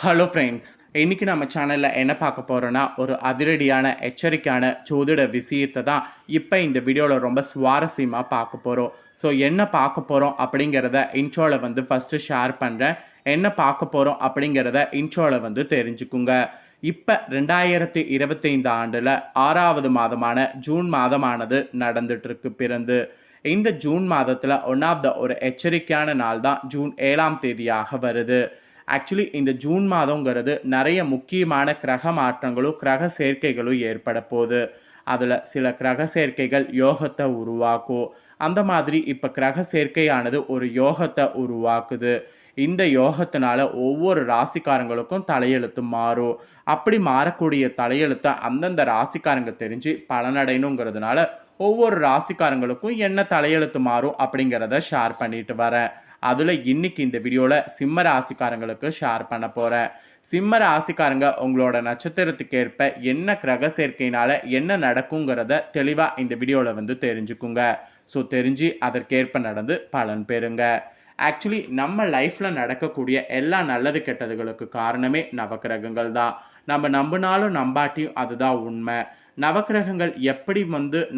Hello friends, இன்றைக்கி நம்ம சேனலில் என்ன பார்க்க போகிறோன்னா, ஒரு அதிரடியான எச்சரிக்கையான ஜோதிட விஷயத்தை தான் இப்போ இந்த வீடியோவில் ரொம்ப சுவாரஸ்யமாக பார்க்க போகிறோம். ஸோ என்ன பார்க்க போகிறோம் அப்படிங்கிறத இன்ட்ரோவில் ஃபஸ்ட்டு ஷேர் பண்ணுறேன். என்ன பார்க்க போகிறோம் அப்படிங்கிறத இன்ட்ரோவில் தெரிஞ்சுக்குங்க. இப்போ 2025 ஆண்டில் 6வது மாதமான ஜூன் மாதமானது நடந்துகிட்ருக்கு பிறந்து. இந்த ஜூன் மாதத்தில் ஒரு எச்சரிக்கையான நாள் தான் ஜூன் 7ஆம் தேதியாக வருது. ஆக்சுவலி இந்த ஜூன் மாதங்கிறது நிறைய முக்கியமான கிரக மாற்றங்களும் கிரக சேர்க்கைகளும் ஏற்பட போகுது. அதில் சில கிரக சேர்க்கைகள் யோகத்தை உருவாக்கும். அந்த மாதிரி இப்போ கிரக சேர்க்கையானது ஒரு யோகத்தை உருவாக்குது. இந்த யோகத்தினால ஒவ்வொரு ராசிக்காரங்களுக்கும் தலையெழுத்து மாறும். அப்படி மாறக்கூடிய தலையெழுத்தை அந்தந்த ராசிக்காரங்க தெரிஞ்சு பலனடையணுங்கிறதுனால ஒவ்வொரு ராசிக்காரங்களுக்கும் என்ன தலையெழுத்து மாறும் அப்படிங்கிறத ஷேர் பண்ணிட்டு வரேன். அதில் இன்னைக்கு இந்த வீடியோவில் சிம்ம ராசிக்காரங்களுக்கு ஷேர் பண்ண போகிறேன். சிம்ம ராசிக்காரங்க உங்களோட நட்சத்திரத்துக்கு ஏற்ப என்ன கிரக சேர்க்கையினால் என்ன நடக்குங்கிறத தெளிவாக இந்த வீடியோவில் தெரிஞ்சுக்குங்க. ஸோ தெரிஞ்சு அதற்கேற்ப நடந்து பலன் பெறுங்க. ஆக்சுவலி நம்ம லைஃப்பில் நடக்கக்கூடிய எல்லா நல்லது கெட்டதுகளுக்கு காரணமே நவக்கிரகங்கள் தான். நம்ம நம்பினாலும் நம்பாட்டியும் அதுதான் உண்மை. நவக்கிரகங்கள் எப்படி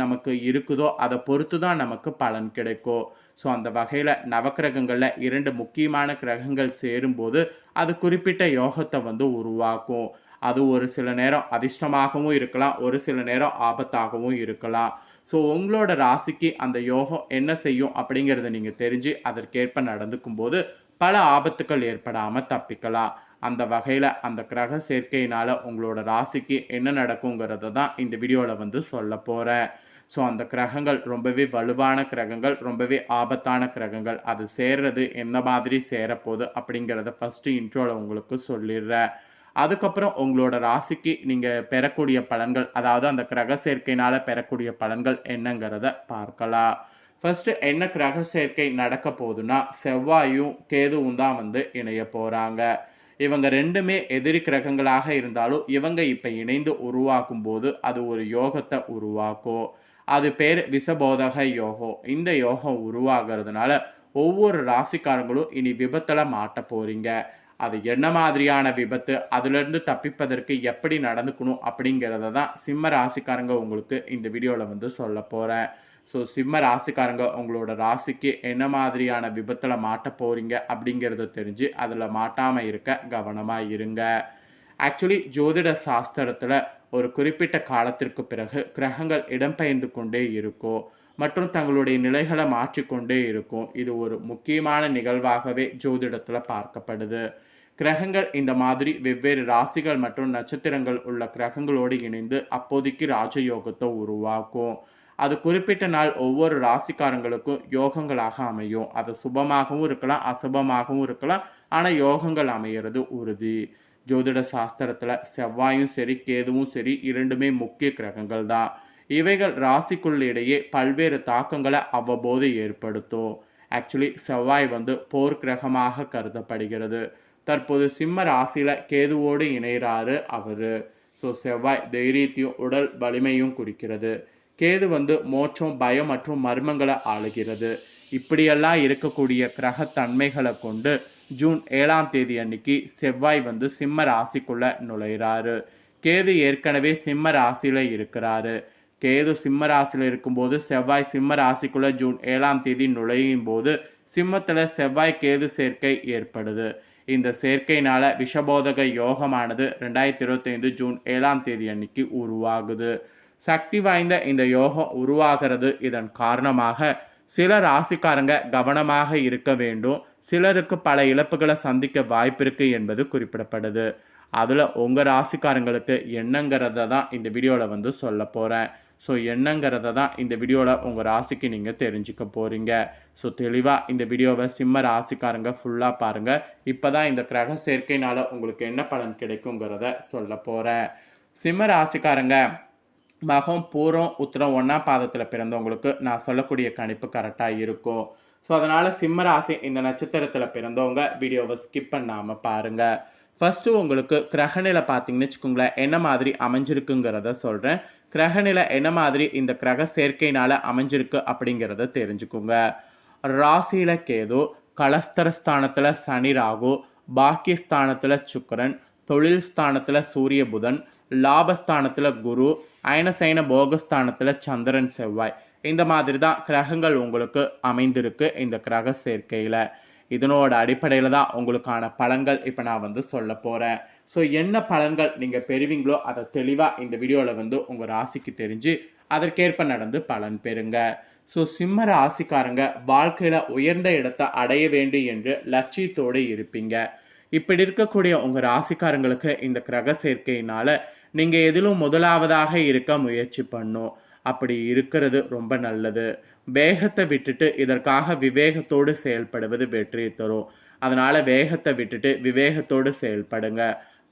நமக்கு இருக்குதோ அதை பொறுத்து தான் நமக்கு பலன் கிடைக்கும். ஸோ அந்த வகையில் நவக்கிரகங்களில் 2 முக்கியமான கிரகங்கள் சேரும்போது அது குறிப்பிட்ட யோகத்தை உருவாக்கும். அது ஒரு சில நேரம் அதிர்ஷ்டமாகவும் இருக்கலாம், ஒரு சில நேரம் ஆபத்தாகவும் இருக்கலாம். ஸோ உங்களோட ராசிக்கு அந்த யோகம் என்ன செய்யும் அப்படிங்கிறத நீங்கள் தெரிஞ்சு அதற்கேற்ப நடந்துக்கும் போது பல ஆபத்துக்கள் ஏற்படாமல் தப்பிக்கலாம். அந்த வகையில் அந்த கிரக சேர்க்கையினால் உங்களோட ராசிக்கு என்ன நடக்குங்கிறத தான் இந்த வீடியோவில் சொல்ல போகிறேன். ஸோ அந்த கிரகங்கள் ரொம்பவே வலுவான கிரகங்கள், ரொம்பவே ஆபத்தான கிரகங்கள். அது சேர்றது எந்த மாதிரி சேரப்போகுது அப்படிங்கிறத ஃபஸ்ட்டு இன்ட்ரோவில் உங்களுக்கு சொல்லிடுறேன். அதுக்கப்புறம் உங்களோட ராசிக்கு நீங்கள் பெறக்கூடிய பலன்கள், அதாவது அந்த கிரக சேர்க்கையினால் பெறக்கூடிய பலன்கள் என்னங்கிறத பார்க்கலாம். ஃபஸ்ட்டு என்ன கிரக சேர்க்கை நடக்க போகுதுன்னா, செவ்வாயும் கேதுவும் தான் இணைய போகிறாங்க. இவங்க 2மே எதிரி கிரகங்களாக இருந்தாலும் இவங்க இப்போ இணைந்து உருவாக்கும் போது அது ஒரு யோகத்தை உருவாக்கும். அது பேர் விஷபோதக யோகம். இந்த யோகம் உருவாகிறதுனால ஒவ்வொரு ராசிக்காரங்களும் இனி விபத்தில் மாட்ட போகிறீங்க. அது என்ன மாதிரியான விபத்து, அதிலிருந்து தப்பிப்பதற்கு எப்படி நடந்துக்கணும் அப்படிங்கிறத தான் சிம்ம ராசிக்காரங்க உங்களுக்கு இந்த வீடியோவில் சொல்ல போகிறேன். ஸோ சிம்ம ராசிக்காரங்க உங்களோட ராசிக்கு என்ன மாதிரியான விபத்தில் மாட்ட போகிறீங்க அப்படிங்கிறத தெரிஞ்சு அதில் மாட்டாமல் இருக்க கவனமாக இருங்க. ஆக்சுவலி ஜோதிட சாஸ்திரத்தில் ஒரு குறிப்பிட்ட காலத்திற்கு பிறகு கிரகங்கள் இடம்பெயர்ந்து கொண்டே இருக்கும் மற்றும் தங்களுடைய நிலைகளை மாற்றிக்கொண்டே இருக்கும். இது ஒரு முக்கியமான நிகழ்வாகவே ஜோதிடத்தில் பார்க்கப்படுது. கிரகங்கள் இந்த மாதிரி வெவ்வேறு ராசிகள் மற்றும் நட்சத்திரங்கள் உள்ள கிரகங்களோடு இணைந்து அப்போதைக்கு ராஜயோகத்தை உருவாக்கும். அது குறிப்பிட்ட நாள் ஒவ்வொரு ராசிக்காரங்களுக்கும் யோகங்களாக அமையும். அது சுபமாகவும் இருக்கலாம், அசுபமாகவும் இருக்கலாம். ஆனால் யோகங்கள் அமைகிறது உறுதி. ஜோதிட சாஸ்திரத்தில் செவ்வாயும் சரி கேதுவும் சரி 2மே முக்கிய கிரகங்கள் தான். இவைகள் ராசிக்குள்ளிடையே பல்வேறு தாக்கங்களை அவ்வப்போது ஏற்படுத்தும். ஆக்சுவலி செவ்வாய் போர் கிரகமாக கருதப்படுகிறது. தற்போது சிம்ம ராசியில் கேதுவோடு இணைகிறாரு அவர். ஸோ செவ்வாய் தைரியத்தையும் உடல் வலிமையும் குறிக்கிறது. கேது மோட்சம், பயம் மற்றும் மர்மங்களை ஆளுகிறது. இப்படியெல்லாம் இருக்கக்கூடிய கிரகத்தன்மைகளை கொண்டு ஜூன் 7ஆம் தேதி அன்னைக்கு செவ்வாய் சிம்ம ராசிக்குள்ளே நுழைகிறாரு. கேது ஏற்கனவே சிம்ம ராசியில் இருக்கிறாரு. கேது சிம்ம ராசியில் இருக்கும்போது செவ்வாய் சிம்ம ராசிக்குள்ளே ஜூன் 7ஆம் தேதி நுழையும் போது சிம்மத்தில் செவ்வாய் கேது சேர்க்கை ஏற்படுது. இந்த சேர்க்கையினால் விஷபோதக யோகமானது 2025 ஜூன் 7ஆம் தேதி அன்னைக்கு உருவாகுது. சக்தி வாய்ந்த இந்த யோகம் உருவாகிறது. இதன் காரணமாக சில ராசிக்காரங்க கவனமாக இருக்க வேண்டும். சிலருக்கு பல இழப்புகளை சந்திக்க வாய்ப்பு இருக்குது என்பது குறிப்பிடப்படுது. அதில் உங்கள் ராசிக்காரங்களுக்கு என்னங்கிறத தான் இந்த வீடியோவில் சொல்ல போகிறேன். ஸோ என்னங்கிறத தான் இந்த வீடியோவில் உங்கள் ராசிக்கு நீங்கள் தெரிஞ்சுக்க போகிறீங்க. ஸோ தெளிவாக இந்த வீடியோவை சிம்ம ராசிக்காரங்க ஃபுல்லாக பாருங்கள். இப்போ தான் இந்த கிரக சேர்க்கையினால் உங்களுக்கு என்ன பலன் கிடைக்குங்கிறத சொல்ல போகிறேன். சிம்ம ராசிக்காரங்க மகம், பூரம், உத்திரம் 1ஆம் பாதத்தில் பிறந்தவங்களுக்கு நான் சொல்லக்கூடிய கணிப்பு கரெக்டாக இருக்கும். ஸோ அதனால் சிம்ம ராசி இந்த நட்சத்திரத்தில் பிறந்தவங்க வீடியோவை ஸ்கிப் பண்ணாமல் பாருங்கள். ஃபஸ்ட்டு உங்களுக்கு கிரகநிலை பார்த்தீங்கன்னு வச்சுக்கோங்களேன், என்ன மாதிரி அமைஞ்சிருக்குங்கிறத சொல்கிறேன். கிரகநிலை என்ன மாதிரி இந்த கிரக சேர்க்கையினால் அமைஞ்சிருக்கு அப்படிங்கிறத தெரிஞ்சுக்கோங்க. ராசியில் கேது, கலஸ்தரஸ்தானத்தில் சனி ராகு, பாக்கியஸ்தானத்தில் சுக்கிரன், தொழில் ஸ்தானத்தில் சூரிய புதன், லாபஸ்தானத்தில் குரு, அயனசைன போகஸ்தானத்தில் சந்திரன் செவ்வாய். இந்த மாதிரி தான் கிரகங்கள் உங்களுக்கு அமைந்திருக்கு இந்த கிரக சேர்க்கையில். இதனோட அடிப்படையில் தான் உங்களுக்கான பலன்கள் இப்போ நான் வந்து சொல்ல போகிறேன். ஸோ என்ன பலன்கள் நீங்கள் பெறுவீங்களோ அதை தெளிவாக இந்த வீடியோவில் வந்து உங்கள் ராசிக்கு தெரிஞ்சு அதற்கேற்ப நடந்து பலன் பெறுங்க. ஸோ சிம்ம ராசிக்காரங்க வாழ்க்கையில் உயர்ந்த இடத்தை அடைய வேண்டும் என்று லட்சியத்தோடு இருப்பீங்க. இப்படி இருக்கக்கூடிய உங்கள் ராசிக்காரங்களுக்கு இந்த கிரக சேர்க்கையினால் நீங்கள் எதிலும் முதலாவதாக இருக்க முயற்சி பண்ணும். அப்படி இருக்கிறது ரொம்ப நல்லது. வேகத்தை விட்டுட்டு இதற்காக விவேகத்தோடு செயல்படுவது வெற்றி தரும். அதனால் வேகத்தை விட்டுட்டு விவேகத்தோடு செயல்படுங்க.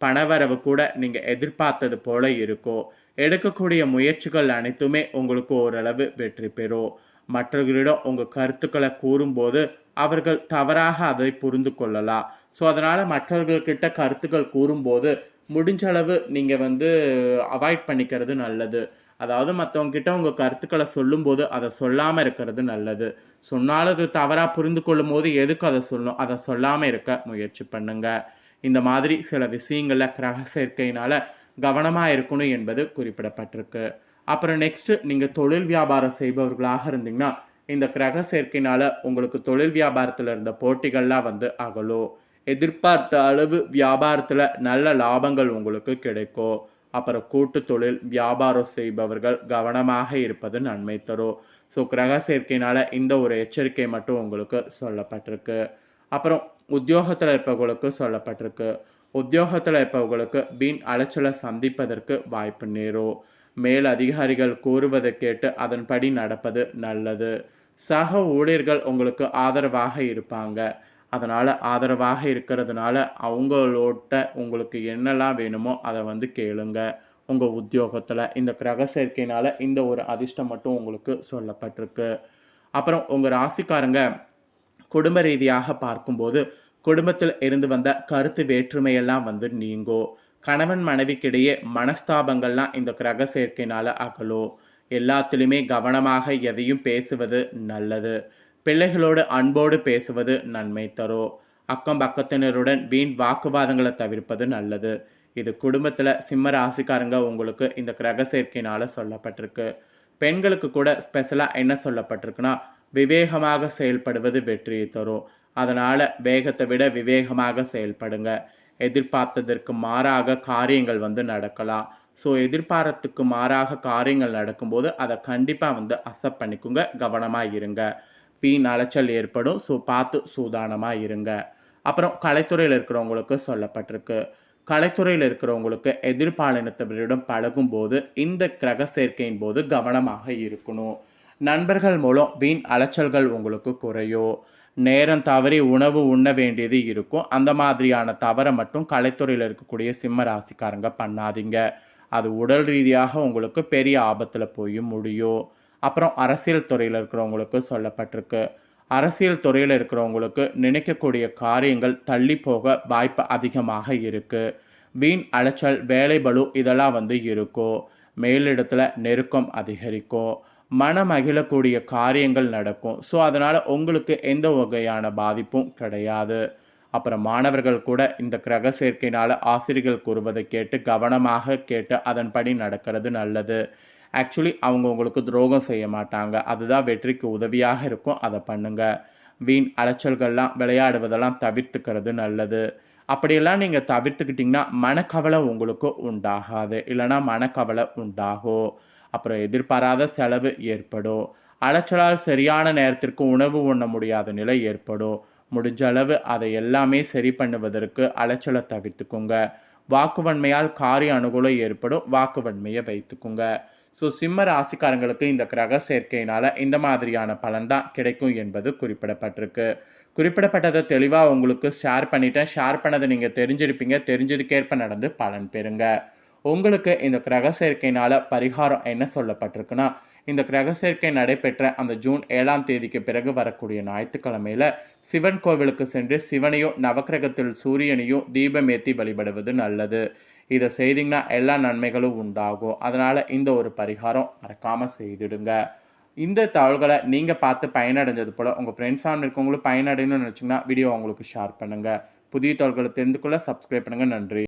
பணவரவு கூட நீங்கள் எதிர்பார்த்தது போல இருக்கும். எடுக்கக்கூடிய முயற்சிகள் அனைத்துமே உங்களுக்கு ஓரளவு வெற்றி பெறும். மற்றவர்களிடம் உங்கள் கருத்துக்களை கூறும்போது அவர்கள் தவறாக அதை புரிந்து கொள்ளலாம். ஸோ அதனால் மற்றவர்கள்கிட்ட கருத்துக்கள் கூறும்போது முடிஞ்ச அளவு நீங்கள் வந்து அவாய்ட் பண்ணிக்கிறது நல்லது. அதாவது மற்றவங்ககிட்ட உங்கள் கருத்துக்களை சொல்லும்போது அதை சொல்லாமல் இருக்கிறது நல்லது. சொன்னாலும் அது தவறாக புரிந்து கொள்ளும் போது எதுக்கு அதை சொல்லணும், அதை சொல்லாமல் இருக்க முயற்சி பண்ணுங்க. இந்த மாதிரி சில விஷயங்களில் கிரக சேர்க்கையினால் கவனமாக இருக்கணும் என்பது குறிப்பிடப்பட்டிருக்கு. அப்புறம் நெக்ஸ்ட்டு நீங்கள் தொழில் வியாபாரம் செய்பவர்களாக இருந்தீங்கன்னா இந்த கிரக சேர்க்கையினால் உங்களுக்கு தொழில் வியாபாரத்தில் இருந்த போட்டிகள்லாம் வந்து அகலும். எதிர்பார்த்த அளவு வியாபாரத்தில் நல்ல லாபங்கள் உங்களுக்கு கிடைக்கும். அப்புறம் கூட்டு தொழில் வியாபாரம் செய்பவர்கள் கவனமாக இருப்பது நன்மை தரும். ஸோ கிரக சேர்க்கையினால் இந்த ஒரு எச்சரிக்கை மட்டும் உங்களுக்கு சொல்லப்பட்டிருக்கு. அப்புறம் உத்தியோகத்தில் இருப்பவர்களுக்கு சொல்லப்பட்டிருக்கு. உத்தியோகத்தில் இருப்பவர்களுக்கு வீண் அலைச்சலை சந்திப்பதற்கு வாய்ப்பு நேரும். மேல் அதிகாரிகள் கூறுவதை கேட்டு அதன்படி நடப்பது நல்லது. சக ஊழியர்கள் உங்களுக்கு ஆதரவாக இருப்பாங்க. அதனால் ஆதரவாக இருக்கிறதுனால அவங்களோட உங்களுக்கு என்னெல்லாம் வேணுமோ அதை வந்து கேளுங்க. உங்கள் உத்தியோகத்தில் இந்த கிரக சேர்க்கையினால் இந்த ஒரு அதிர்ஷ்டம் மட்டும் உங்களுக்கு சொல்லப்பட்டிருக்கு. அப்புறம் உங்கள் ராசிக்காரங்க குடும்ப ரீதியாக பார்க்கும்போது குடும்பத்தில் இருந்து வந்த கருத்து வேற்றுமையெல்லாம் வந்து நீங்கும். கணவன் மனைவிக்கிடையே மனஸ்தாபங்கள்லாம் இந்த கிரக சேர்க்கையினால் அகலும். எல்லாத்துலேயுமே கவனமாக எதையும் பேசுவது நல்லது. பிள்ளைகளோடு அன்போடு பேசுவது நன்மை தரும். அக்கம் பக்கத்தினருடன் வீண் வாக்குவாதங்களை தவிர்ப்பது நல்லது. இது குடும்பத்தில் சிம்ம ராசிக்காரங்க உங்களுக்கு இந்த கிரக சேர்க்கையினால் சொல்லப்பட்டிருக்கு. பெண்களுக்கு கூட ஸ்பெஷலாக என்ன சொல்லப்பட்டிருக்குன்னா விவேகமாக செயல்படுவது வெற்றியை தரும். அதனால் வேகத்தை விட விவேகமாக செயல்படுங்க. எதிர்பார்த்ததற்கு மாறாக காரியங்கள் வந்து நடக்கலாம். ஸோ எதிர்பார்த்ததுக்கு மாறாக காரியங்கள் நடக்கும்போது அதை கண்டிப்பாக வந்து அக்செப்ட் பண்ணிக்கோங்க. கவனமாக இருங்க. வீண் அலைச்சல் ஏற்படும். ஸோ பார்த்து சூதானமாக இருங்க. அப்புறம் கலைத்துறையில் இருக்கிறவங்களுக்கு சொல்லப்பட்டிருக்கு. கலைத்துறையில் இருக்கிறவங்களுக்கு எதிர்பாலினத்தவரிடம் பழகும்போது இந்த கிரக சேர்க்கையின் போது கவனமாக இருக்கணும். நண்பர்கள் மூலம் வீண் அலைச்சல்கள் உங்களுக்கு குறையும். நேரம் தவறி உணவு உண்ண வேண்டியது இருக்கும். அந்த மாதிரியான தவறை மட்டும் கலைத்துறையில் இருக்கக்கூடிய சிம்ம ராசிக்காரங்க பண்ணாதீங்க. அது உடல் ரீதியாக உங்களுக்கு பெரிய ஆபத்தில் போய் முடியும். அப்புறம் அரசியல் துறையில் இருக்கிறவங்களுக்கு சொல்லப்பட்டிருக்கு. அரசியல் துறையில் இருக்கிறவங்களுக்கு நினைக்கக்கூடிய காரியங்கள் தள்ளி போக வாய்ப்பு அதிகமாக இருக்குது. வீண் அலைச்சல் வேலை பளு இதெல்லாம் வந்து இருக்கும். மேலிடத்தில் நெருக்கம் அதிகரிக்கும். மனமகிழக்கூடிய காரியங்கள் நடக்கும். ஸோ அதனால் உங்களுக்கு எந்த வகையான பாதிப்பும் கிடையாது. அப்புறம் மாணவர்கள் கூட இந்த கிரக சேர்க்கையினால் ஆசிரியர்கள் கூறுவதை கேட்டு கவனமாக கேட்டு அதன்படி நடக்கிறது நல்லது. ஆக்சுவலி அவங்க உங்களுக்கு துரோகம் செய்ய மாட்டாங்க. அதுதான் வெற்றிக்கு உதவியாக இருக்கும். அதை பண்ணுங்கள். வீண் அலைச்சல்கள்லாம் விளையாடுவதெல்லாம் தவிர்த்துக்கிறது நல்லது. அப்படியெல்லாம் நீங்கள் தவிர்த்துக்கிட்டிங்கன்னா மனக்கவலை உங்களுக்கு உண்டாகாது. இல்லைனா மனக்கவலை உண்டாகும். அப்புறம் எதிர்பாராத செலவு ஏற்படும். அலைச்சலால் சரியான நேரத்திற்கு உணவு உண்ண முடியாத நிலை ஏற்படும். முடிஞ்ச அளவு அதை எல்லாமே சரி பண்ணுவதற்கு அலைச்சலை தவிர்த்துக்குங்க. வாக்குவன்மையால் காரிய அனுகூலம் ஏற்படும். வாக்குவன்மையை வைத்துக்குங்க. ஸோ சிம்ம ராசிக்காரங்களுக்கு இந்த கிரக சேர்க்கையினால் இந்த மாதிரியான பலன் தான் கிடைக்கும் என்பது குறிப்பிடப்பட்டிருக்கு. குறிப்பிடப்பட்டதை தெளிவாக உங்களுக்கு ஷேர் பண்ணிட்டேன். ஷேர் பண்ணதை நீங்கள் தெரிஞ்சிருப்பீங்க. தெரிஞ்சதுக்கேற்ப நடந்து பலன் பெறுங்க. உங்களுக்கு இந்த கிரக சேர்க்கையினால் பரிகாரம் என்ன சொல்லப்பட்டிருக்குன்னா இந்த கிரக சேர்க்கை நடைபெற்ற அந்த ஜூன் 7ஆம் தேதிக்கு பிறகு வரக்கூடிய ஞாயிற்றுக்கிழமையில் சிவன் கோவிலுக்கு சென்று சிவனையும் நவக்கிரகத்தில் சூரியனையும் தீபமேற்றி வழிபடுவது நல்லது. இதை செய்தீங்கன்னா எல்லா நன்மைகளும் உண்டாகும். அதனால் இந்த ஒரு பரிகாரம் மறக்காமல் செய்துடுங்க. இந்த தகவல்களை நீங்கள் பார்த்து பயனடைஞ்சது போல் உங்கள் ஃப்ரெண்ட்ஸ் ஃபேமிலி இருக்கவங்களும் பயனடையணும்னு நினச்சிங்கன்னா வீடியோ அவங்களுக்கு ஷேர் பண்ணுங்கள். புதிய தகவல்களை தெரிந்து கொள்ள சப்ஸ்கிரைப் பண்ணுங்கள். நன்றி.